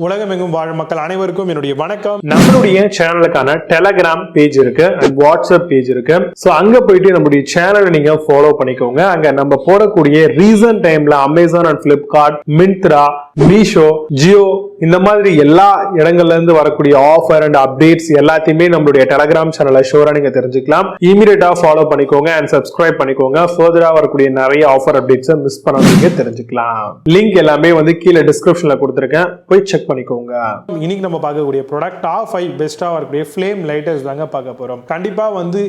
உலகமெங்கும் வாழும் மக்கள் அனைவருக்கும் என்னுடைய வணக்கம். நம்மளுடைய சேனலுக்கான டெலகிராம் பேஜ் இருக்கு அண்ட் வாட்ஸ்அப் பேஜ் இருக்கு. சோ அங்க போயிட்டு நம்மளுடைய சேனலை நீங்க ஃபாலோ பண்ணிக்கோங்க. அங்க நம்ம போடக்கூடிய ரீசன்ட் டைம்ல Amazon and Flipkart, Myntra, Meesho, Jio இந்த மாதிரி எல்லா இடங்கள்ல இருந்து வரக்கூடிய ஆஃபர் அண்ட் அப்டேட்ஸ் எல்லாத்தையுமே நம்மளுடைய டெலகிராம் சேனல்ல ஷோரா நீங்க தெரிஞ்சுக்கலாம். இமீடியட்டா ஃபாலோ பண்ணிக்கோங்க அண்ட் சப்ஸ்கிரைப் பண்ணிக்கோங்க. ஃபர்தரா வரக்கூடிய நிறைய ஆஃபர் அப்டேட்ஸ் மிஸ் பண்ணாதீங்க, தெரிஞ்சுக்கலாம். லிங்க் எல்லாமே கீழே டிஸ்கிரிப்ஷன்ல கொடுத்திருக்கேன், போய் செக் பண்ணிக்கோங்க. இன்னைக்கு நம்ம பார்க்கக்கூடிய ப்ராடக்ட் டாப் 5 பெஸ்டா வரக்கூடிய ஃப்ளேம் லைட்டர்ஸ் தாங்க பார்க்க போறோம். கண்டிப்பா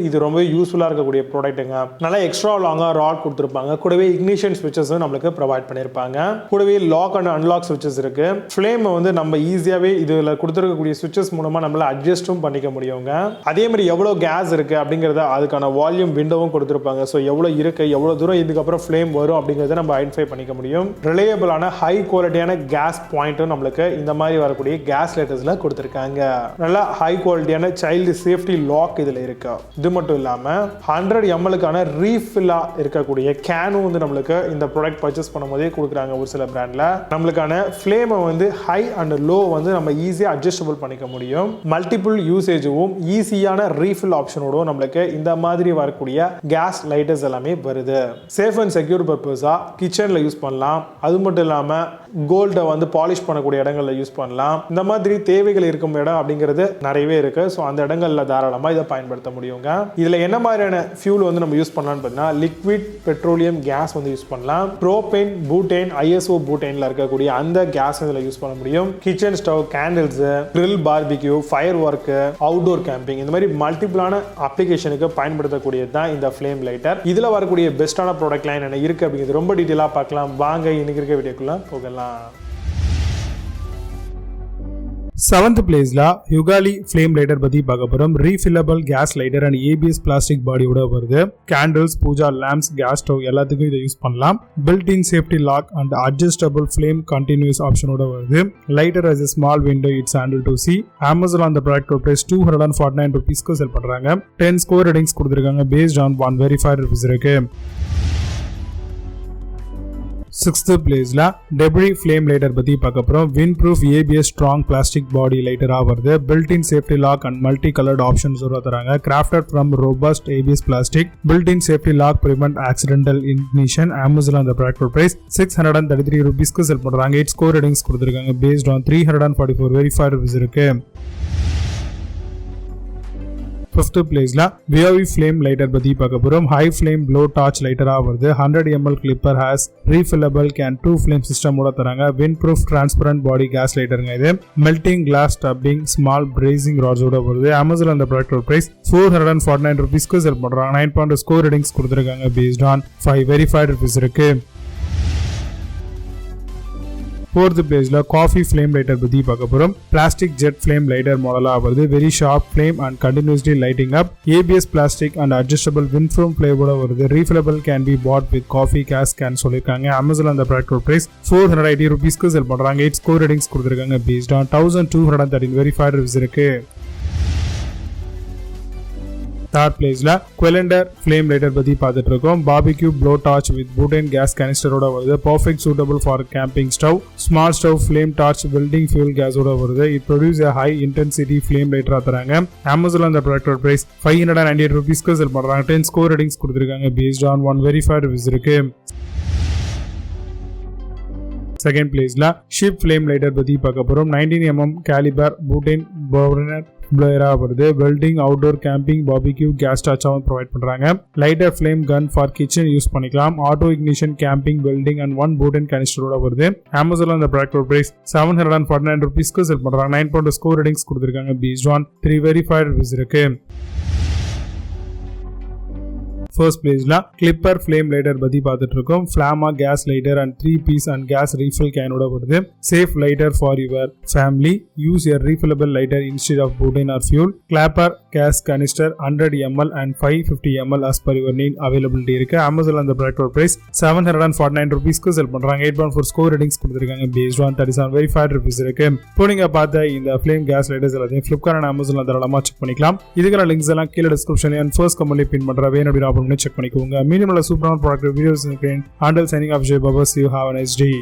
இது ரொம்ப யூஸ்ஃபுல்லா இருக்கக்கூடிய ப்ராடக்ட்டுங்க. நல்லா எக்ஸ்ட்ரா லாங்கா ராட் கொடுத்திருப்பாங்க. கூடவே இக்னிஷன் ஸ்விட்சஸ் நம்மளுக்கு ப்ரொவைட் பண்ணிருப்பாங்க. கூடவே லாக் அண்ட் அன்லாக் ஸ்விட்சஸ் இருக்கு. ஃப்ளேம் நம்ம ஈஸியாவே இதுல கொடுத்திருக்கக்கூடிய ஸ்விட்சஸ் மூலமா நம்மள அட்ஜஸ்டும் பண்ணிக்க முடியுங்க. அதே மாதிரி எவ்வளவு கேஸ் இருக்கு அப்படிங்கறத அதுக்கான வால்யூம் விண்டோவும் கொடுத்திருப்பாங்க. சோ எவ்வளவு இருக்கு, எவ்வளவு தூரம் இதுக்கு அப்புறம் ஃப்ளேம் வரும் அப்படிங்கறத நம்ம ஐடென்டிஃபை பண்ணிக்க முடியும். ரிலையபிளான ஹை குவாலிட்டியான கேஸ் பாயிண்ட்டும் நம்மளுக்கு இந்த மாதிரி வரக்கூடிய கேஸ் லைட்டர்ஸ்ல கொடுத்திருக்காங்க. நல்லா ஹை குவாலிட்டியான சைல்டு சேஃப்டி லாக் இதுல இருக்கு. இது மட்டும் இல்லாம 100 ml ரீஃபில்லா இருக்கக்கூடிய கேனும் நம்மளுக்கு இந்த ப்ராடக்ட் பர்ச்சேஸ் பண்ணும்போதே கொடுக்குறாங்க. ஒரு சில பிராண்ட்ல நம்மளுக்கான ஃப்ளேமை ஹை அண்ட் லோ நம்ம ஈஸியா அட்ஜஸ்டபிள் பண்ணிக்க முடியும். மல்டிபிள் யூசேஜும் ஈஸியான ரீஃபில் ஆப்ஷனோட நம்மளுக்கு இந்த மாதிரி வரக்கூடிய கேஸ் லைட்டர்ஸ் எல்லாமே வருது. சேஃப் அண்ட் செக்யூர் பர்பஸா கிச்சன்ல யூஸ் பண்ணலாம். அது மட்டும் இல்லாம கோல்டை பாலிஷ் பண்ணக்கூடிய இடங்கள்ல யூஸ் பண்ணலாம். இந்த மாதிரி தேவைகள் இருக்கும் இடம் அப்படிங்கிறது நிறையவே இருக்கு. ஸோ அந்த இடங்கள்ல தாராளமா இதை பயன்படுத்த முடியுங்க. இதுல என்ன மாதிரியான ஃபியூல் நம்ம யூஸ் பண்ணலாம்னு பார்த்தீங்கன்னா லிக்விட் பெட்ரோலியம் கேஸ் யூஸ் பண்ணலாம். ப்ரோபேன், பூட்டேன், ஐஎஸ்ஓ பூட்டேன்ல இருக்கக்கூடிய அந்த கேஸ் இதுல யூஸ் பண்ண முடியும். Kitchen stove, candles, grill, barbecue, fire work, outdoor camping இந்த மாதிரி மல்டிபிளான அப்ளிகேஷனுக்கு பயன்படுத்தக்கூடியது தான் இந்த ஃப்ளேம் லைட்டர். இதுல வரக்கூடிய பெஸ்டான ப்ராடக்ட் லைன் என்ன இருக்கு அப்படிங்கிறது ரொம்ப டீட்டெயிலா பார்க்கலாம். வாங்க இன்னைக்கு இருக்க வீடியோக்குள்ள போகலாம். 7th பிளேஸ்ல யுகாலி ஃப்ளேம் லைட்டர் பத்தி பார்க்க போறோம். Refillable gas lighter and ABS plastic பாடியோட வருது. Candles, puja lamps, gas stove எல்லாத்துக்கும் இதை யூஸ் பண்ணலாம். Built in safety lock and adjustable flame continuous ஆப்ஷனோட வருது. Lighter as a small window it's handle to see. Amazon on the product price 249 rupeesக்கு sell பண்றாங்க. 10 score ratings கொடுத்திருக்காங்க based on 1 verified reviews இருக்கு. 6th பிளேஸ்ல debris flame lighter பத்தி பார்க்க போறோம். Wind proof ABS strong plastic body லைட்டரா வருது. Built in safety lock and multi coloured options தராங்க. Crafted from robust ABS plastic. Built in safety lock prevent accidental ignition. Amazon அந்த product price 633 rupeesக்கு sell பண்றாங்க. 8 score ratings கொடுத்திருக்காங்க based on 344 verified reviews இருக்கு. 5th பிளேஸ்ல வியோவி flame lighter பத்தி பார்க்க போறோம். ஹை ஃப்ளேம் ப்ளோ டார்ச் லைட்டரா வருது. 100 ml clipper has refillable can 2 flame system ஓட தராங்க. wind proof transparent body gas லைட்டருங்க. இது melting glass tubbing small brazing rods ஓட வருது. Amazon அந்த ப்ராடக்ட் பிரைஸ் 449 rupeesக்கு செல் பண்றாங்க. 9.2 ஸ்கோர் ரேட்டிங்ஸ் கொடுத்திருக்காங்க based on 5 verified reviews இருக்கு. 4th பிளேஸ்ல காஃபி ஃப்ளேம் லைட்டர் பத்தி பார்க்க போறோம். பிளாஸ்டிக் ஜெட் ஃப்ளேம் லைட்டர் மாடலா வருது. Very sharp flame and continuously lighting up. ABS plastic and adjustable wind proof ஃப்ளேவோட வருது. Refillable can be bought with coffee gas can சொல்லிருக்காங்க. Amazon அந்த ப்ராடக்ட் பிரைஸ் 480 rupeesக்கு செல் பண்றாங்க. 8 ஸ்கோர் ரேட்டிங்ஸ் கொடுத்திருக்காங்க based on 1213 verified reviews இருக்கு. 3rd பிளேஸ்ல குவெலண்டர் flame lighter பத்தி பார்த்துட்டு இருக்கோம். Barbecue blow torch with butane gas கேனிஸ்டரோட வருது. Perfect suitable for camping stove. Small stove flame torch welding fuel கேஸோட வருது. It produce a high intensity flame லைட்டரா தராங்க. Amazon அந்த ப்ராடக்ட் பிரைஸ் 598 rupeesக்கு செல் பண்றாங்க. 10 ஸ்கோர் ரேட்டிங்ஸ் கொடுத்திருக்காங்க based on 1 verified reviews இருக்கு. 2nd பிளேஸ்ல ஷிப் ஃப்ளேம் லைட்டர் பத்தி பார்க்க போறோம். 19 mm கேலிபர் பூட்டேன் பர்னர் பிளேயரா வருது. Welding, outdoor camping, barbecue, gas டார்ச்சாவும் ப்ரொவைட் பண்றாங்க. Lighter flame gun for kitchen use பண்ணிக்கலாம். Auto ignition, camping, welding and 1 butane கேனிஸ்டரோட வருது. Amazon அந்த ப்ராடக்ட் பிரைஸ் 749 rupeesக்கு செல் பண்றாங்க. 9.2 ஸ்கோர் ரேட்டிங்ஸ் கொடுத்திருக்காங்க based on 3 verified reviews இருக்கு. 1st பிளேஸ்ல கிளிப்பர் ஃப்ளேம் லைட்டர் பத்தி பார்த்துட்டு இருக்கோம். ஃபிளாமா gas lighter and 3 piece and gas refill கேனோட வருது. Safe lighter for your family. Use a refillable lighter instead of butane or fuel. Clipper gas canister 100 ml and 550 ml as per your need availability இருக்கு. Amazon அந்த product price 749 rupeesக்கு sell பண்றாங்க. 8.4 score ratings கொடுத்திருக்காங்க based on 37 verified reviews இருக்கு. இப்போ நீங்க பார்த்த இந்த flame case lighters எல்லாத்தையும் Flipkart and Amazonல தாராளமா செக் பண்ணிக்கலாம். இதுக்கான லிங்க்ஸ் எல்லாம் கீழே டிஸ்கிரிப்ஷன்ல and first கமெண்ட்ல பின் பண்றேன். வேணும் செக் பண்ணிக்கோங்க. மீண்டும் சூப்பரான ப்ராடக்ட் வீடியோஸ் இருக்கேன். Until signing off, Jay Baba, see you, have a nice day.